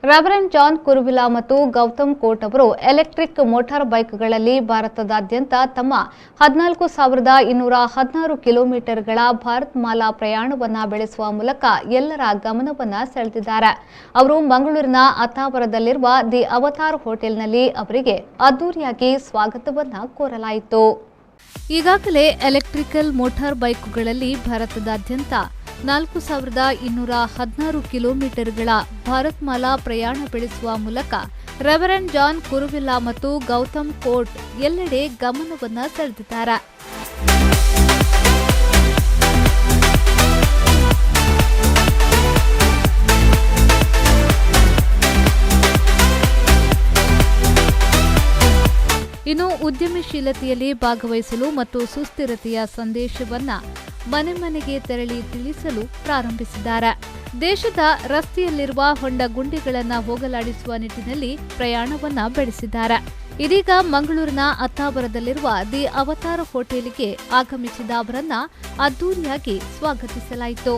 Reverend John ಕುರುವಿಲಾ ಮತ್ತು Gautam coat ಅವರು electric motor ಬೈಕ್ಗಳಲ್ಲಿ ಭಾರತದಾದ್ಯಂತ ತಮ್ಮ 14,216 ಕಿಲೋಮೀಟರ್ಗಳ ಭಾರತ್ ಮಾಲಾ ಪ್ರಯಾಣವನ್ನು ಬೆಳೆಸುವ ಮೂಲಕ ಎಲ್ಲರ ಗಮನವನ್ನು ಸೆಳೆದಿದ್ದಾರೆ. ಅವರು ಮಂಗಳೂರಿನ ಅತ್ತಾವರದಲ್ಲಿರುವ ದಿ ಅವತಾರ್ ಹೋಟೆಲ್ನಲ್ಲಿ ಅವರಿಗೆ ಅದ್ದೂರಿಯಾಗಿ ಸ್ವಾಗತವನ್ನು ಕೋರಲಾಯಿತು. ಈಗಾಗಲೇ ಎಲೆಕ್ಟ್ರಿಕಲ್ ಮೋಟಾರ್ ಬೈಕ್ಗಳಲ್ಲಿ ಭಾರತದಾದ್ಯಂತ 4,216 ಕಿಲೋಮೀಟರ್ಗಳ ಭಾರತ್ ಮಾಲಾ ಪ್ರಯಾಣ ಬೆಳೆಸುವ ಮೂಲಕ ರೆವರೆಂಡ್ ಜಾನ್ ಕುರುವಿಲ್ಲಾ ಮತ್ತು ಗೌತಮ್ ಕೋಟ್ ಎಲ್ಲೆಡೆ ಗಮನವನ್ನು ಸೆಳೆದಿದ್ದಾರೆ. ಇನ್ನು ಉದ್ಯಮಶೀಲತೆಯಲ್ಲಿ ಭಾಗವಹಿಸಲು ಮತ್ತು ಸುಸ್ಥಿರತೆಯ ಸಂದೇಶವನ್ನು ಮನೆ ಮನೆಗೆ ತೆರಳಿ ತಿಳಿಸಲು ಪ್ರಾರಂಭಿಸಿದ್ದಾರೆ. ದೇಶದ ರಸ್ತೆಯಲ್ಲಿರುವ ಹೊಂಡ ಗುಂಡಿಗಳನ್ನು ಹೋಗಲಾಡಿಸುವ ನಿಟ್ಟಿನಲ್ಲಿ ಪ್ರಯಾಣವನ್ನ ಬೆಳೆಸಿದ್ದಾರೆ. ಇದೀಗ ಮಂಗಳೂರಿನ ಅತ್ತಾವರದಲ್ಲಿರುವ ದಿ ಅವತಾರ್ ಹೋಟೆಲ್ಗೆ ಆಗಮಿಸಿದ ಅವರನ್ನ ಅದ್ದೂರಿಯಾಗಿ ಸ್ವಾಗತಿಸಲಾಯಿತು.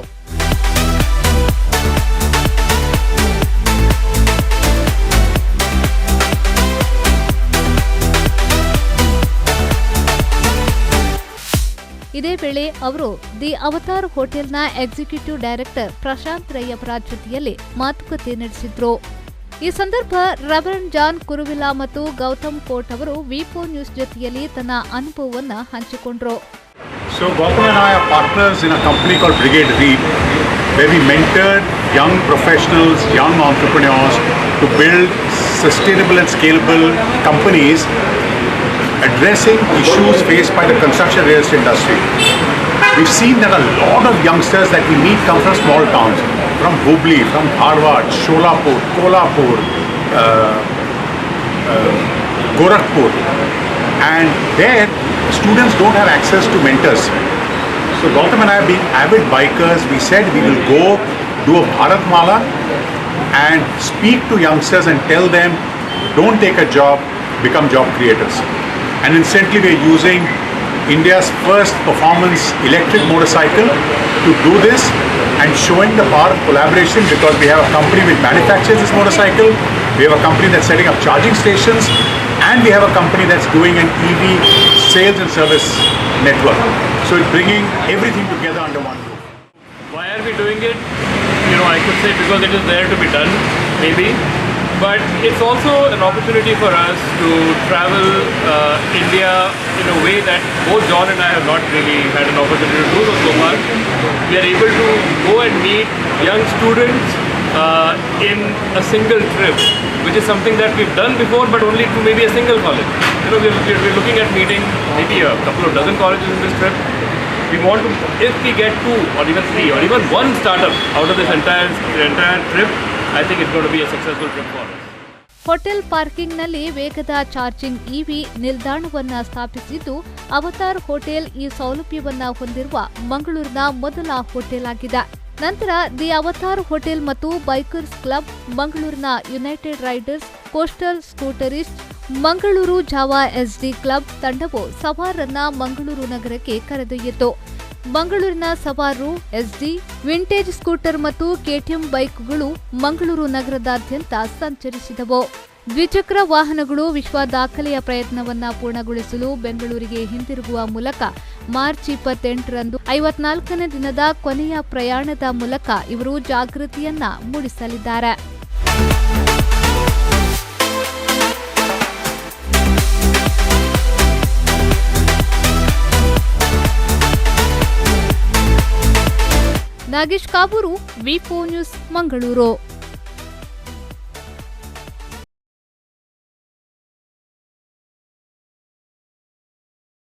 ಇದೇ ವೇಳೆ ಅವರು ದಿ ಅವತಾರ್ ಹೋಟೆಲ್ನ ಎಕ್ಸಿಕ್ಯೂಟಿವ್ ಡೈರೆಕ್ಟರ್ ಪ್ರಶಾಂತ್ ರೈ ಅವರ ಜೊತೆಯಲ್ಲಿ ಮಾತುಕತೆ ನಡೆಸಿದ್ರು. ಈ ಸಂದರ್ಭ ರೆವರೆಂಡ್ ಜಾನ್ ಕುರುವಿಲಾ ಮತ್ತು ಗೌತಮ್ ಕೋಟ್ ಅವರು ವಿ4 ನ್ಯೂಸ್ ಜೊತೆಯಲ್ಲಿ ತನ್ನ ಅನುಭವವನ್ನು ಹಂಚಿಕೊಂಡ್ರು. So Gautam and I are partners in a company called Brigade REAP, where we mentored young professionals, young entrepreneurs to build sustainable and scalable companies addressing issues faced by the construction real estate industry. We've seen that a lot of youngsters that we meet come from small towns, from Hubli, from Dharwad, Sholapur, Kolhapur, Gorakhpur, and there students don't have access to mentors. So Gautam and I, being avid bikers, we said we will go do a Bharat Mala and speak to youngsters and tell them, don't take a job, become job creators. And instantly we are using India's first performance electric motorcycle to do this and showing the power of collaboration, because we have a company which manufactures this motorcycle, we have a company that's setting up charging stations, and we have a company that's doing an EV sales and service network. So it's bringing everything together under one roof. Why are we doing it? I could say because it is there to be done, maybe. But it's also an opportunity for us to travel India in a way that both John and I have not really had an opportunity to do so far. We are able to go and meet young students in a single trip, which is something that we've done before, but only to maybe a single college. We're looking at meeting maybe a couple of dozen colleges in this trip. We want to, if we get 2 or even 3 or even 1 startup out of this entire trip, I think it's going to be a successful trip for us. Hotel ಪಾರ್ಕಿಂಗ್ನಲ್ಲಿ ವೇಗದ charging EV ನಿಲ್ದಾಣವನ್ನು ಸ್ಥಾಪಿಸಿದ್ದು, avatar hotel ಈ ಸೌಲಭ್ಯವನ್ನು ಹೊಂದಿರುವ ಮಂಗಳೂರಿನ ಮೊದಲ hotel ಆಗಿದೆ. ನಂತರ ದಿ ಅವತಾರ್ ಹೋಟೆಲ್ ಮತ್ತು ಬೈಕರ್ಸ್ ಕ್ಲಬ್, ಮಂಗಳೂರಿನ United Riders, Coastal Scooterist, Mangaluru Jawa SD Club ತಂಡವು ಸವಾರರನ್ನ ಮಂಗಳೂರು ನಗರಕ್ಕೆ ಕರೆದೊಯ್ಯಿತು. ಮಂಗಳೂರಿನ ಸವಾರರು ಎಸ್ಡಿ, ವಿಂಟೇಜ್ ಸ್ಕೂಟರ್ ಮತ್ತು ಕೆಟಿಎಂ ಬೈಕ್ಗಳು ಮಂಗಳೂರು ನಗರದಾದ್ಯಂತ ಸಂಚರಿಸಿದವು. ದ್ವಿಚಕ್ರ ವಾಹನಗಳು ವಿಶ್ವ ದಾಖಲೆಯ ಪ್ರಯತ್ನವನ್ನ ಪೂರ್ಣಗೊಳಿಸಲು ಬೆಂಗಳೂರಿಗೆ ಹಿಂದಿರುಗುವ ಮೂಲಕ ಮಾರ್ಚ್ 28ರಂದು 54ನೇ ದಿನದ ಕೊನೆಯ ಪ್ರಯಾಣದ ಮೂಲಕ ಇವರು ಜಾಗೃತಿಯನ್ನ ಮೂಡಿಸಲಿದ್ದಾರೆ. ನಾಗೇಶ್ ಕಾಬೂರು, ವಿ4 ನ್ಯೂಸ್, ಮಂಗಳೂರು.